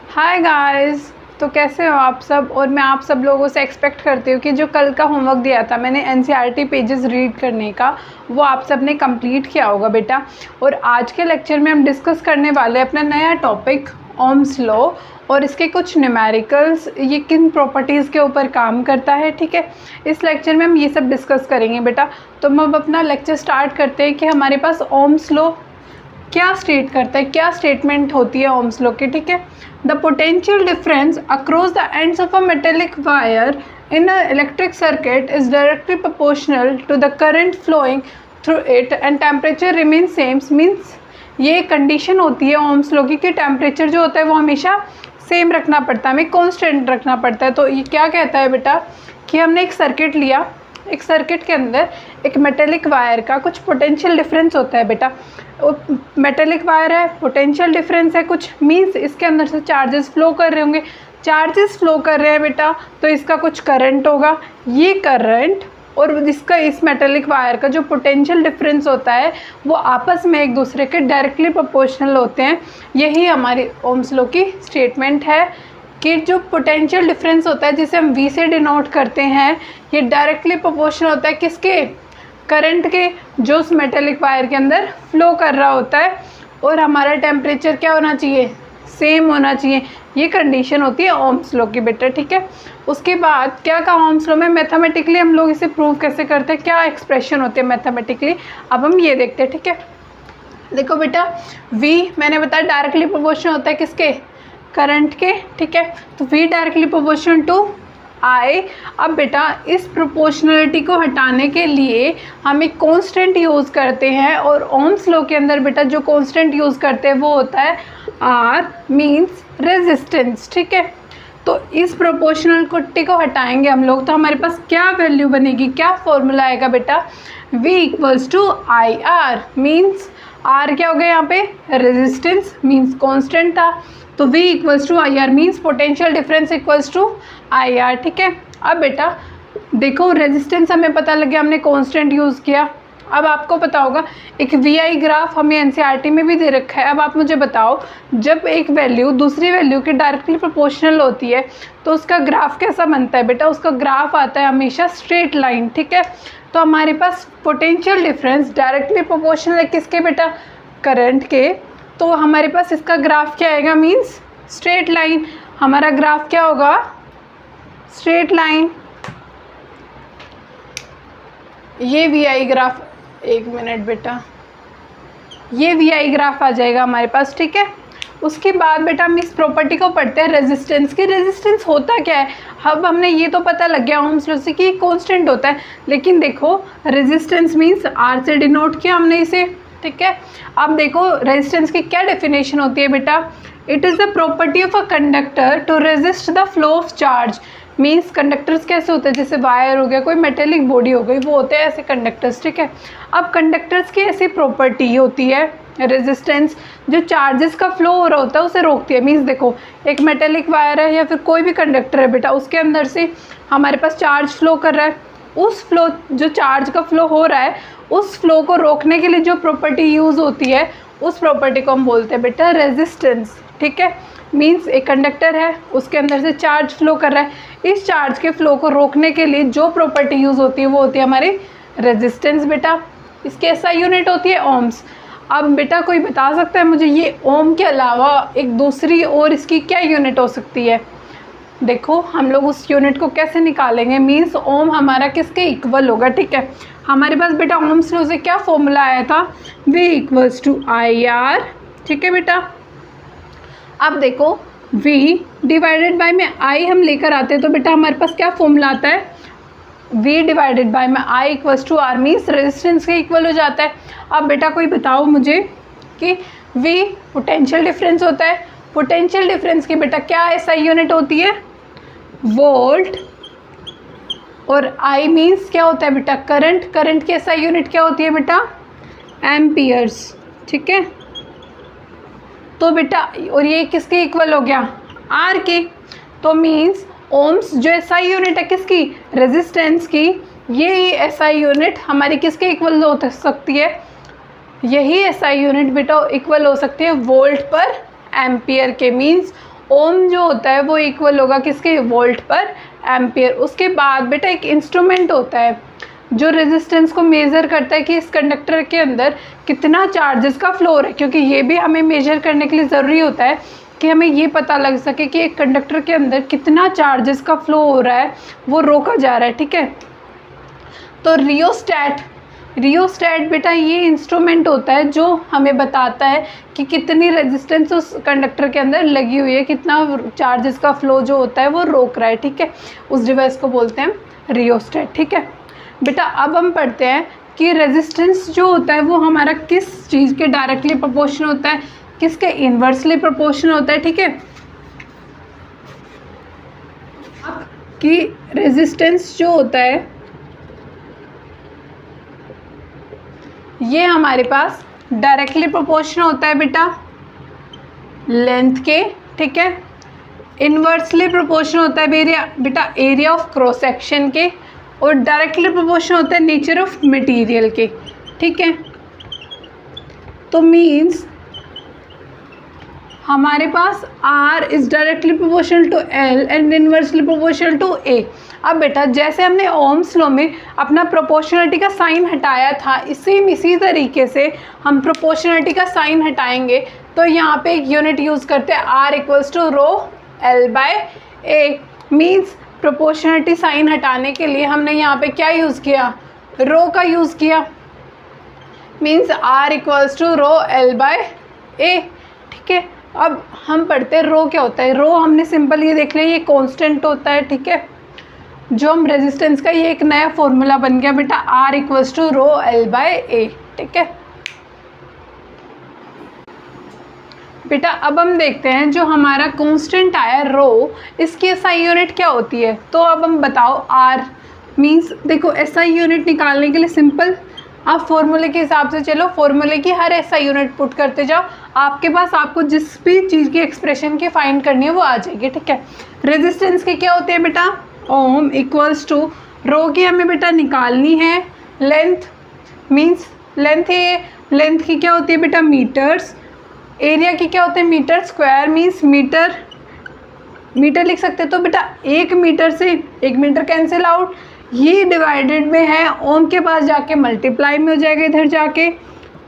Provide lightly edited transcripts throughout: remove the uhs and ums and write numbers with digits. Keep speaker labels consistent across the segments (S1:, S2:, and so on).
S1: Hi guys. तो कैसे हो आप सब। और मैं आप सब लोगों से एक्सपेक्ट करती हूँ कि जो कल का होमवर्क दिया था मैंने एनसीईआरटी पेजेस रीड करने का, वो आप सब ने कंप्लीट किया होगा बेटा। और आज के लेक्चर में हम डिस्कस करने वाले हैं अपना नया टॉपिक ओम्स लॉ और इसके कुछ न्यूमेरिकल्स, ये किन प्रॉपर्टीज़ के ऊपर काम करता है। ठीक है, इस लेक्चर में हम ये सब डिस्कस करेंगे बेटा। तो हम अब अपना लेक्चर स्टार्ट करते हैं कि हमारे पास ओम्स लॉ क्या स्टेट करता है, क्या स्टेटमेंट होती है ओम्स लॉ की। ठीक है, the potential difference across the ends of a metallic wire in a electric circuit is directly proportional to the current flowing through it and temperature remain same. Means ये condition होती है Ohm's law की कि temperature जो होता है वो हमेशा सेम रखना पड़ता है, हमें कॉन्स्टेंट रखना पड़ता है। तो ये क्या कहता है बेटा कि हमने एक सर्किट लिया, एक सर्किट के अंदर एक मेटेलिक वायर का कुछ पोटेंशियल डिफरेंस होता है बेटा। मेटेलिक वायर है, पोटेंशियल डिफरेंस है कुछ, मींस इसके अंदर से चार्जेस फ्लो कर रहे होंगे। चार्जेस फ्लो कर रहे हैं बेटा तो इसका कुछ करंट होगा। ये करंट और इसका इस मेटेलिक वायर का जो पोटेंशियल डिफरेंस होता है वो आपस में एक दूसरे के डायरेक्टली प्रोपोर्शनल होते हैं। यही हमारी ओम्स लॉ की स्टेटमेंट है कि जो पोटेंशियल डिफरेंस होता है जिसे हम V से डिनोट करते हैं, ये डायरेक्टली प्रोपोर्शनल होता है किसके, करंट के, जो उस मेटेलिक वायर के अंदर फ्लो कर रहा होता है। और हमारा टेम्परेचर क्या होना चाहिए, सेम होना चाहिए। ये कंडीशन होती है ओम्स लॉ की बेटा। ठीक है, उसके बाद क्या कहा ओम्स लॉ में, मैथमेटिकली हम लोग इसे प्रूव कैसे करते हैं, क्या एक्सप्रेशन होती है मैथमेटिकली, अब हम ये देखते हैं। ठीक है, देखो बेटा V मैंने बताया डायरेक्टली प्रोपोर्शनल होता है किसके, करंट के। ठीक है, तो V directly proportional to I। अब बेटा इस प्रोपोर्शनलिटी को हटाने के लिए हम एक कांस्टेंट यूज़ करते हैं और ओम्स लॉ के अंदर बेटा जो कांस्टेंट यूज़ करते हैं वो होता है R, मींस रेजिस्टेंस। ठीक है, तो इस प्रोपोर्शनलिटी को हटाएंगे हम लोग तो हमारे पास क्या वैल्यू बनेगी, क्या फॉर्मूला आएगा बेटा, V equals to IR। Means R क्या हो गया यहाँ पे, रेजिस्टेंस, मीन्स कांस्टेंट था, तो V equals to I R, means potential difference equals to I R. ठीक है, अब बेटा देखो रेजिस्टेंस हमें पता लग गया, हमने कांस्टेंट यूज़ किया। अब आपको पता होगा एक VI ग्राफ हमें एनसीईआरटी में भी दे रखा है। अब आप मुझे बताओ, जब एक वैल्यू दूसरी वैल्यू के डायरेक्टली प्रोपोर्शनल होती है तो उसका ग्राफ कैसा बनता है बेटा, उसका ग्राफ आता है हमेशा स्ट्रेट लाइन। ठीक है, तो हमारे पास पोटेंशियल डिफरेंस डायरेक्टली प्रोपोर्शनल है किसके बेटा, करंट के, तो हमारे पास इसका ग्राफ क्या आएगा, मीन्स स्ट्रेट लाइन। हमारा ग्राफ क्या होगा, स्ट्रेट लाइन। ये VI ग्राफ, एक मिनट बेटा, ये VI ग्राफ आ जाएगा हमारे पास। ठीक है, उसके बाद बेटा हम इस प्रॉपर्टी को पढ़ते हैं रेजिस्टेंस की। रेजिस्टेंस होता क्या है, अब हमने ये तो पता लग गया ओम्स लॉ से कि कांस्टेंट होता है, लेकिन देखो रेजिस्टेंस मीन्स R से डिनोट किया हमने इसे। ठीक है, अब देखो रेजिस्टेंस की क्या डेफिनेशन होती है बेटा, it is the property of a conductor to resist the flow of charge. Means conductors कैसे होते हैं, जैसे वायर हो गया, कोई मेटेलिक बॉडी हो गई, वो होते हैं ऐसे कंडक्टर्स। ठीक है, अब कंडक्टर्स की ऐसी प्रॉपर्टी होती है रेजिस्टेंस, जो चार्जेस का फ्लो हो रहा होता है उसे रोकती है। मीन्स देखो एक मेटेलिक वायर है या फिर कोई भी कंडक्टर है बेटा, उसके अंदर से हमारे पास चार्ज फ्लो कर रहा है, उस फ्लो जो चार्ज का फ्लो हो रहा है उस फ्लो को रोकने के लिए जो प्रॉपर्टी यूज़ होती है उस प्रॉपर्टी को हम बोलते हैं बेटा रेजिस्टेंस। ठीक है, मीन्स एक कंडक्टर है, उसके अंदर से चार्ज फ्लो कर रहा है, इस चार्ज के फ्लो को रोकने के लिए जो प्रॉपर्टी यूज़ होती है वो होती है हमारी रेजिस्टेंस बेटा। इसकी SI यूनिट होती है ओम्स। अब बेटा कोई बता सकता है मुझे ये ओम के अलावा एक दूसरी और इसकी क्या यूनिट हो सकती है, देखो हम लोग उस यूनिट को कैसे निकालेंगे, मीन्स ओम हमारा किसके इक्वल होगा। ठीक है, हमारे पास बेटा ओम्स लॉ से क्या फॉर्मूला आया था, V इक्वल्स टू IR। ठीक है बेटा, अब देखो V डिवाइडेड बाय में I हम लेकर आते हैं तो बेटा हमारे पास क्या फॉर्मूला आता है, V डिवाइडेड बाय में I equals to R, means resistance के इक्वल हो जाता है। अब बेटा कोई बताओ मुझे कि V पोटेंशियल डिफरेंस होता है, पोटेंशियल डिफरेंस की बेटा क्या SI यूनिट होती है, वोल्ट, और I मीन्स क्या होता है बेटा, करंट, करंट की SI यूनिट क्या होती है बेटा, एम्पियर्स। ठीक है, तो बेटा और ये किसके इक्वल हो गया, R के, तो मीन्स ओम्स जो SI यूनिट है किसकी, रेजिस्टेंस की, ये SI यूनिट हमारी किसके इक्वल हो सकती है, यही SI यूनिट बेटा इक्वल हो सकती है वोल्ट पर एम्पियर के। मीन्स ओम जो होता है वो इक्वल होगा किसके, वोल्ट पर एम्पियर। उसके बाद बेटा एक इंस्ट्रूमेंट होता है जो रेजिस्टेंस को मेज़र करता है कि इस कंडक्टर के अंदर कितना चार्जेस का फ्लो हो रहा है, क्योंकि ये भी हमें मेजर करने के लिए ज़रूरी होता है कि हमें ये पता लग सके कि एक कंडक्टर के अंदर कितना चार्जेस का फ्लो हो रहा है, वो रोका जा रहा है, ठीक है। तो रियोस्टैट बेटा ये इंस्ट्रूमेंट होता है जो हमें बताता है कि कितनी रेजिस्टेंस उस कंडक्टर के अंदर लगी हुई है, कितना चार्जेस का फ्लो जो होता है वो रोक रहा है, ठीक है। उस डिवाइस को बोलते हैं रियोस्टैट, ठीक है बेटा। अब हम पढ़ते हैं कि रेजिस्टेंस जो होता है वो हमारा किस चीज़ के डायरेक्टली प्रोपोर्शनल होता है, किसके इन्वर्सली प्रोपोर्शनल होता है, ठीक है। कि रेजिस्टेंस जो होता है ये हमारे पास डायरेक्टली प्रोपोर्शनल होता है बेटा लेंथ के, ठीक है। इन्वर्सली प्रोपोर्शनल होता है बेटा एरिया ऑफ क्रॉस सेक्शन के, और डायरेक्टली प्रोपोर्शनल होता है नेचर ऑफ मटेरियल के, ठीक है। तो मीन्स हमारे पास R is directly proportional to L and inversely proportional to A। अब बेटा जैसे हमने ओम्स लॉ में अपना प्रोपोर्शनलिटी का साइन हटाया था, इसी तरीके से हम प्रोपोर्शनलिटी का साइन हटाएंगे। तो यहाँ पे एक यूनिट यूज़ करते हैं R equals to rho L by A। Means proportionality sign हटाने के लिए हमने यहाँ पे क्या यूज़ किया, रो का यूज़ किया। Means R equals to rho L by A, ठीक है। अब हम पढ़ते हैं रो क्या होता है। रो हमने सिंपल ये देख लिया, ये कांस्टेंट होता है, ठीक है। जो हम रेजिस्टेंस का ये एक नया फॉर्मूला बन गया बेटा R equals to rho L by A, ठीक है बेटा। अब हम देखते हैं जो हमारा कांस्टेंट आया रो, इसकी एसआई यूनिट क्या होती है। तो अब हम बताओ R मीन्स, देखो एसआई यूनिट निकालने के लिए सिंपल आप फॉर्मूले के हिसाब से चलो, फॉर्मूले की हर एसआई यूनिट पुट करते जाओ, आपके पास आपको जिस भी चीज़ की एक्सप्रेशन की फाइंड करनी है वो आ जाएगी, ठीक है। रेजिस्टेंस की क्या होती है बेटा, ओम इक्वल्स टू रो की हमें बेटा निकालनी है लेंथ, मीन्स लेंथ है, लेंथ की क्या होती है बेटा मीटर्स, एरिया की क्या होते हैं मीटर स्क्वायर, मीन्स मीटर लिख सकते हैं। तो बेटा 1 मीटर से 1 मीटर कैंसिल आउट, ये डिवाइडेड में है ओम के पास जाके मल्टीप्लाई में हो जाएगा इधर जाके,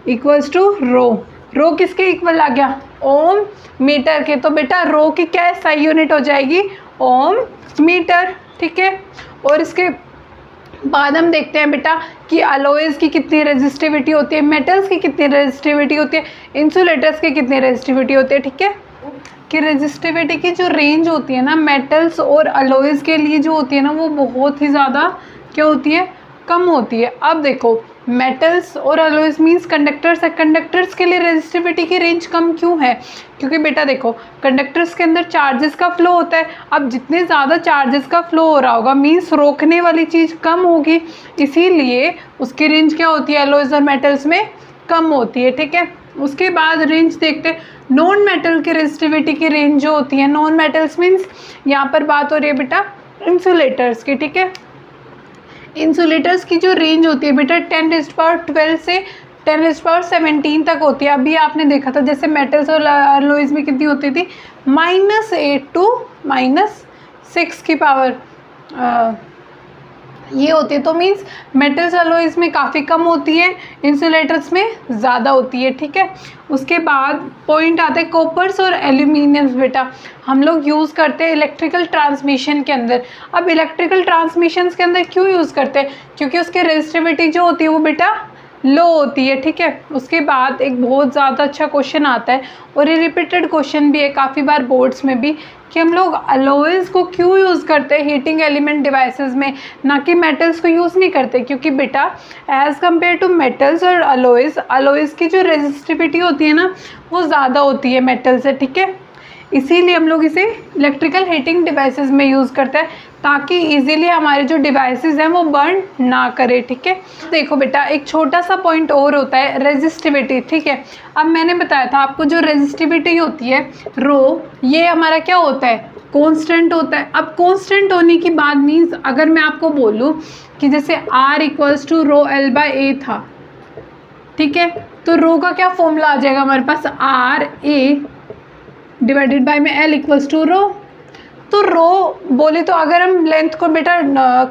S1: इक्वल्स टू रो किसके इक्वल आ गया, ओम मीटर के। तो बेटा रो की क्या एसआई यूनिट हो जाएगी, ओम मीटर, ठीक है। और इसके बाद हम देखते हैं बेटा कि अलॉयज़ की कितनी रेजिस्टिविटी होती है, मेटल्स की कितनी रेजिस्टिविटी होती है, इंसुलेटर्स की कितनी रेजिस्टिविटी होती है, ठीक है। कि रेजिस्टिविटी की जो रेंज होती है ना मेटल्स और अलॉयज़ के लिए जो होती है ना वो बहुत ही ज़्यादा क्या होती है, कम होती है। अब देखो मेटल्स और अलॉयज़ मीन्स कंडक्टर्स है, कंडक्टर्स के लिए रेजिस्टिविटी की रेंज कम क्यों है, क्योंकि बेटा देखो कंडक्टर्स के अंदर चार्जेस का फ्लो होता है। अब जितने ज़्यादा चार्जेस का फ्लो हो रहा होगा मीन्स रोकने वाली चीज़ कम होगी, इसीलिए उसकी रेंज क्या होती है अलॉयज़ और मेटल्स में कम होती है, ठीक है। उसके बाद रेंज देखते हैं नॉन मेटल की रेजिस्टिविटी की रेंज जो होती है, नॉन मेटल्स मीन्स यहाँ पर बात हो रही है बेटा इंसुलेटर्स की, ठीक है। इंसुलेटर्स की जो रेंज होती है बेटा 10⁻12 से 10⁻17 तक होती है। अभी आपने देखा था जैसे मेटल्स और अलॉयज़ में कितनी होती थी, -8 टू -6 की पावर ये होती है। तो मीन्स मेटल्स अलॉयज़ में काफ़ी कम होती है, इंसुलेटर्स में ज़्यादा होती है, ठीक है। उसके बाद पॉइंट आता है कॉपर्स और एल्यूमिनियम्स बेटा हम लोग यूज़ करते हैं इलेक्ट्रिकल ट्रांसमिशन के अंदर। अब इलेक्ट्रिकल ट्रांसमिशंस के अंदर क्यों यूज़ करते हैं, क्योंकि उसकी रेजिस्टिविटी जो होती है वो बेटा लो होती है, ठीक है। उसके बाद एक बहुत ज़्यादा अच्छा क्वेश्चन आता है और ये रिपीटेड क्वेश्चन भी है काफ़ी बार बोर्ड्स में भी, कि हम लोग अलॉयज़ को क्यों यूज़ करते हैं हीटिंग एलिमेंट डिवाइसेस में, ना कि मेटल्स को यूज़ नहीं करते। क्योंकि बेटा एज़ कम्पेयर टू मेटल्स और अलॉयज़ की जो रेजिस्टिविटी होती है ना वो ज़्यादा होती है मेटल से, ठीक है। इसीलिए हम लोग इसे इलेक्ट्रिकल हीटिंग डिवाइसेस में यूज़ करते हैं ताकि इजीली हमारे जो डिवाइसेस हैं वो बर्न ना करे, ठीक है। देखो बेटा एक छोटा सा पॉइंट और होता है रेजिस्टिविटी, ठीक है। अब मैंने बताया था आपको जो रेजिस्टिविटी होती है रो, ये हमारा क्या होता है कांस्टेंट होता है। अब कांस्टेंट होने की बात मीन्स अगर मैं आपको बोलूँ कि जैसे R equals to rho L by A था, ठीक है, तो रो का क्या फॉर्मूला आ जाएगा हमारे पास, R A डिवाइडेड बाय में L इक्वल्स टू रो। तो रो बोले तो अगर हम लेंथ को बेटा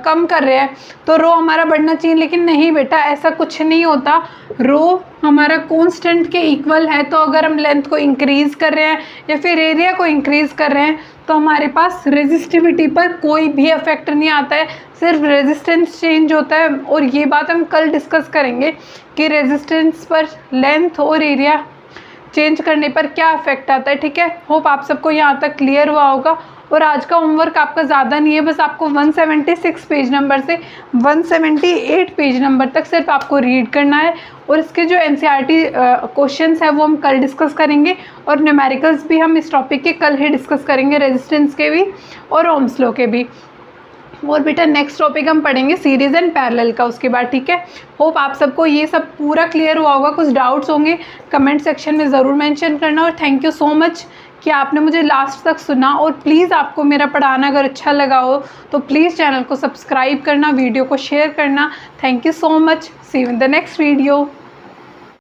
S1: कम कर रहे हैं तो रो हमारा बढ़ना चाहिए, लेकिन नहीं बेटा, ऐसा कुछ नहीं होता। रो हमारा कांस्टेंट के इक्वल है, तो अगर हम लेंथ को इंक्रीज़ कर रहे हैं या फिर एरिया को इंक्रीज़ कर रहे हैं तो हमारे पास रेजिस्टिविटी पर कोई भी इफेक्ट नहीं आता है, सिर्फ रेजिस्टेंस चेंज होता है। और ये बात हम कल डिस्कस करेंगे कि रेजिस्टेंस पर लेंथ और एरिया चेंज करने पर क्या इफेक्ट आता है। ठीक है, होप आप सबको यहाँ तक क्लियर हुआ होगा। और आज का होमवर्क आपका ज़्यादा नहीं है, बस आपको 176 पेज नंबर से 178 पेज नंबर तक सिर्फ आपको रीड करना है। और इसके जो एनसीईआरटी क्वेश्चंस है वो हम कल डिस्कस करेंगे, और न्यूमेरिकल्स भी हम इस टॉपिक के कल ही डिस्कस करेंगे, रेजिस्टेंस के भी और ओम्स लॉ के भी। और बेटा नेक्स्ट टॉपिक हम पढ़ेंगे सीरीज़ एंड पैरेलल का उसके बाद। ठीक है, होप आप सबको ये सब पूरा क्लियर हुआ होगा। कुछ डाउट्स होंगे कमेंट सेक्शन में ज़रूर मेंशन करना। और थैंक यू सो मच कि आपने मुझे लास्ट तक सुना। और प्लीज़ आपको मेरा पढ़ाना अगर अच्छा लगा हो तो प्लीज़ चैनल को सब्सक्राइब करना, वीडियो को शेयर करना। Thank you so much, see you in the next video.